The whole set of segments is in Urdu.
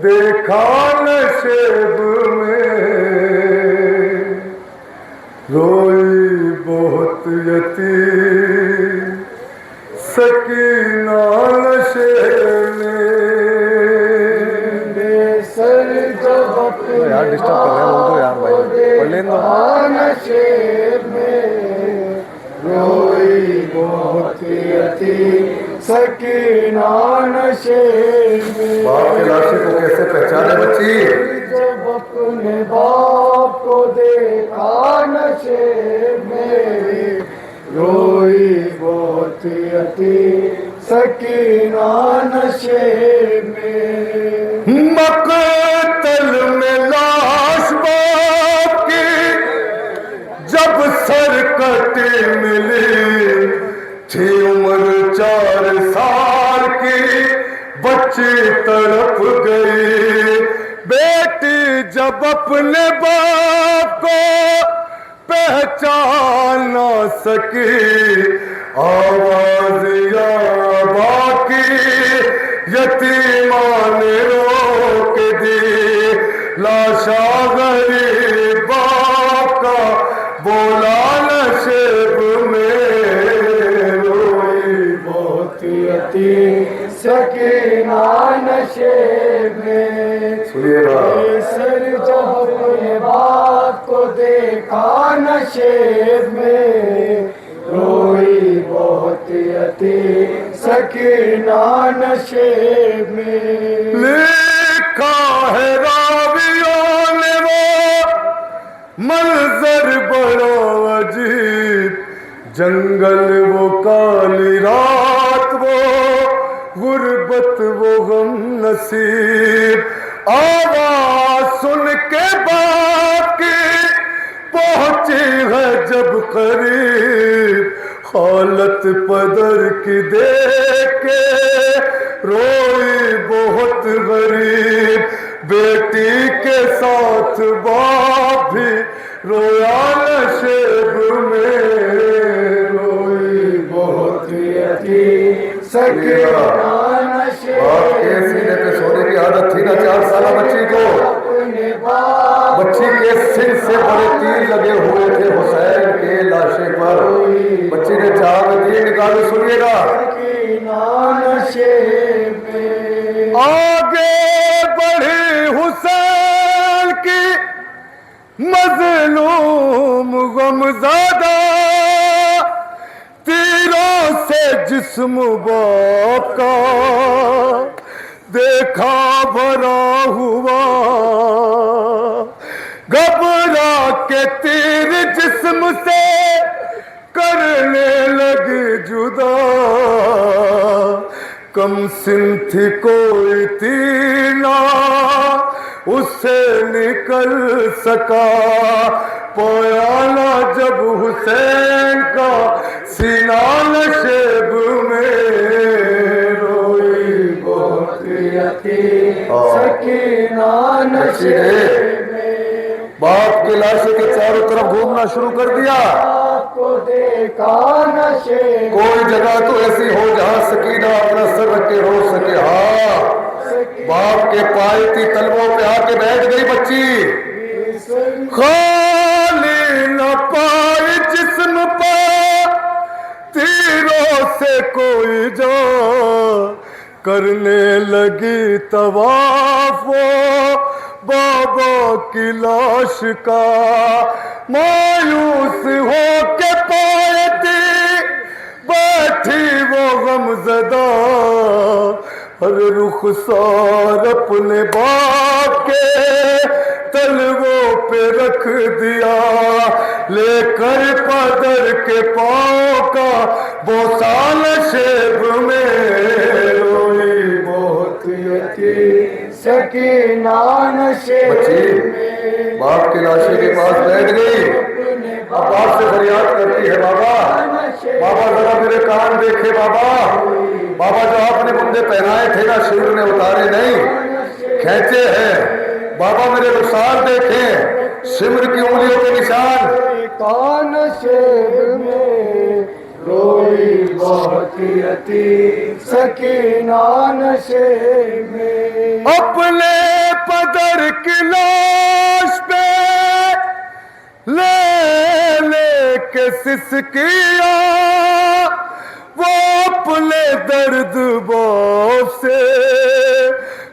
دیکھا نشیب میں روئی بہت یتیم سکینہ نشیب میں بے سر جب یار ڈسٹرب کر رہے ہیں وہ تو یار بھائی پڑھ لیں گے نشیب میں روئی بہت یتیم سکینہ نشیب میں باپ کے لاشے کو کیسے پہچانے بچی جب اپنے باپ کو دیکھا نشیب میں روئی بہت یتیم سکینہ نشیب میں مقتل میں لاش باپ کی جب سر کٹی ملی تھی عمر 4 سال کی بچی تڑپ گئی بیٹی جب اپنے باپ کو پہچان نہ سکی آواز یا باقی یتیمان نے روک دی لاشا غریب باپ کا بولا نشیب میں روئی بہت یتیم سکینہ نشیب میں سر جب اپنے باپ کو دیکھا نشیب میں روئی بہت یتیم سکینہ نشیب میں لکھا ہے راویوں نے وہ منظر بڑا عجیب جنگل وہ کالی رات وہ غربت وہ غم نصیب آواز سن کے باپ کی پہنچی ہے جب قریب حالت پدر کی دیکھ کے روئی بہت غریب بیٹی کے ساتھ باپ بھی رویا نشیب میں روئی بہت یتیم سکینہ نشیب باپ کے سینے پہ سونے کی عادت تھی نا 4 سالہ بچی کو بچی کے سن سے بڑے تیر لگے ہوئے تھے حسین کے لاشے پر بچی نے جان دی نکالو سنیے گا آگے بڑھی حسین کی مظلوم غمزادہ تیروں سے جسم باپ کا دیکھا بھرا ہوا گھبرا کے تیر جسم سے کرنے لگی جدا کم سن تھی کوئی تیر نہ اس سے نکل سکا پایا نہ جب حسین کا سینہ نشیب میں روئی بہت یتیم سکینہ نشیب میں باپ کے لاشے کے چاروں طرف گھومنا شروع کر دیا کو دیکھا نشیب کوئی جگہ تو ایسی ہو جہاں سکینہ اپنا سر رکھ کے رو سکے ہاں باپ کے پائے تھی تلووں پہ آ کے بیٹھ گئی بچی خالی نہ پائے جسم پہ تیروں سے کوئی جا کرنے لگی طواف وہ بابا کی لاش کا مایوس ہو کے پائے تھی بیٹھی وہ غمزدہ ہر رخسار اپنے باپ کے تلووں پہ رکھ دیا لے کر پدر کے پاؤں کا بوسہ نشیب میں روئی بہت یتیم سکینہ نشیب میں باپ کے لاشے کے پاس بیٹھ گئی اب باپ سے فریاد کرتی ہے بابا بابا ذرا میرے کان دیکھے بابا جو آپ نے بندے پہنائے تھے نا شیر نے اتارے نہیں کھینچے ہیں بابا میرے رخسار دیکھیں سمر کی انگلیوں کے نشان کان شیب میں روئی بہت یتیم سکینہ نشیب میں اپنے پدر کی لاش پہ لے لے کے سسکیا وہ اپنے درد باپ سے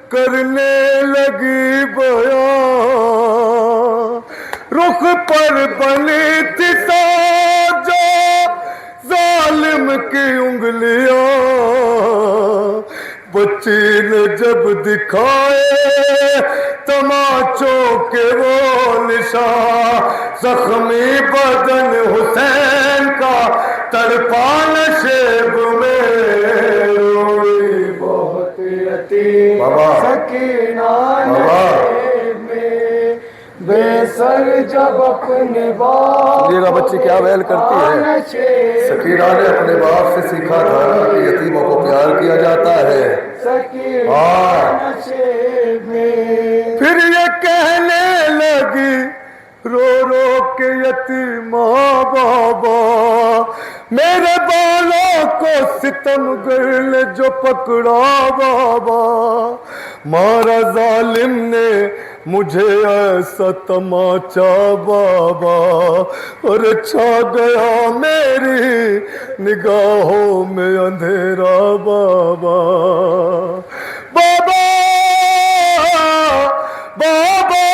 کرنے لگی بیان رخ پر بنی تھی جو ظالم کی انگلیاں بچی نے جب دکھائے تماچوں کے وہ نشان زخمی بدن حسین کا تڑپا نشیب میں روئی بہت یتیم سکینہ میں بے سر جب اپنے باپ یہ بچی کیا ویل کرتی ہے سکینہ نے اپنے باپ سے سیکھا تھا کہ یتیموں کو پیار کیا جاتا ہے پھر یہ کہنے لگی رو رو کے یتیمہ بابا میرے بالوں کو ستم گر نے جو پکڑا بابا مارا ظالم نے مجھے ایسا تماچا بابا اور چھا گیا میری نگاہوں میں اندھیرا بابا بابا بابا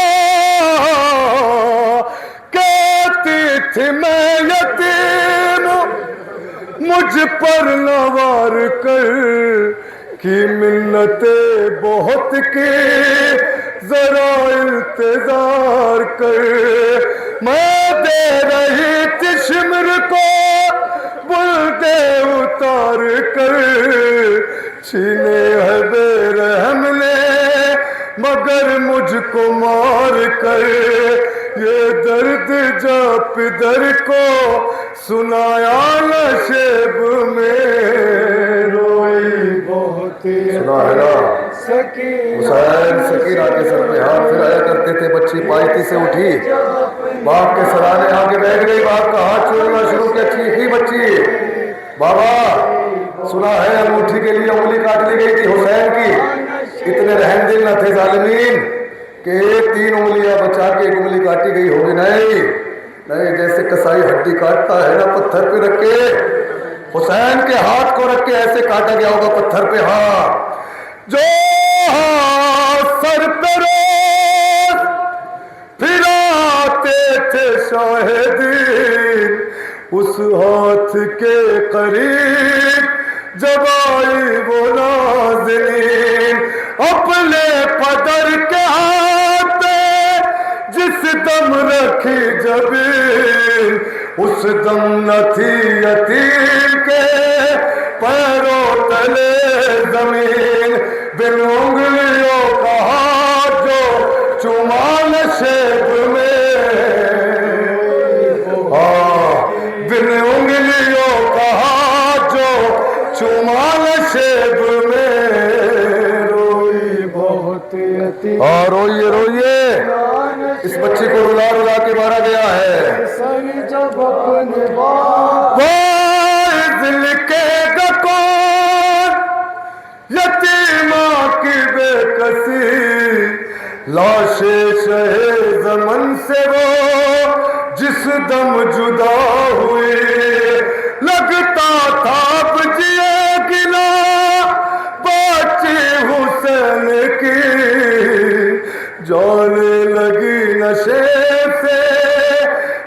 کہتی تھی میں یتیم مجھ پر نوار کر کی منتیں بہت کی ذرا انتظار کر میں دے رہی تھی شمر کو بلدے اتار کر چھینے ہے بے رحم نے مگر مجھ کو مار کر یہ درد جا پدر کو سنایا نشیب میں روئی بہت حسین سکینہ کے سر پہ ہاتھ پھرایا کرتے تھے بچی پائیتی سے اٹھی باپ کے سرانے آگے بیٹھ گئی باپ کا ہاتھ چھوڑنا شروع کیا چیخی بچی بابا سنا ہے انگوٹھی کے لیے انگلی کاٹ لی گئی تھی حسین کی اتنے رحم دل نہ تھے ظالمین کہ 3 انگلیاں بچا کے 1 انگلی کاٹی گئی ہوگی نہیں جیسے کسائی ہڈی کاٹتا ہے نا پتھر پہ رکھ کے حسین کے ہاتھ کو رکھ کے ایسے کاٹا گیا ہوگا پتھر پہ جو سر پہ روز پھراتے تھے شاہدین اس ہاتھ کے قریب جب آئی وہ ناظرین اپنے پدر کے ہاتھ پہ جس دم رکھی جبین اس دم نہ تھی یتیم کے پیروں تلے زمین بن انگلیوں کا ہاتھ جو چوما نشیب میں بن انگلیوں کا ہاتھ جو چوما نشیب میں روئی بہت یتیم روئیے اس بچی کو رلا رلا کے مارا گیا ہے جب اپنے لکھے گا کون یتیمہ کی بے کسی لاش شہ زمن سے وہ جس دم جدا ہوئی لگتا تھا اب جیے گلا بچی حسین کی جانے لگی نشے سے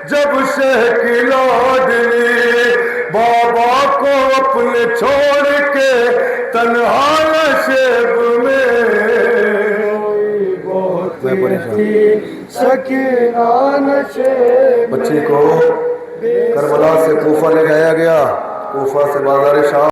جب شہ کی لاڈلی بابا کو اپنے چھوڑ کے تنہا نشیب میں بچی کو کربلا سے کوفہ لے جایا گیا کوفہ سے بازار شام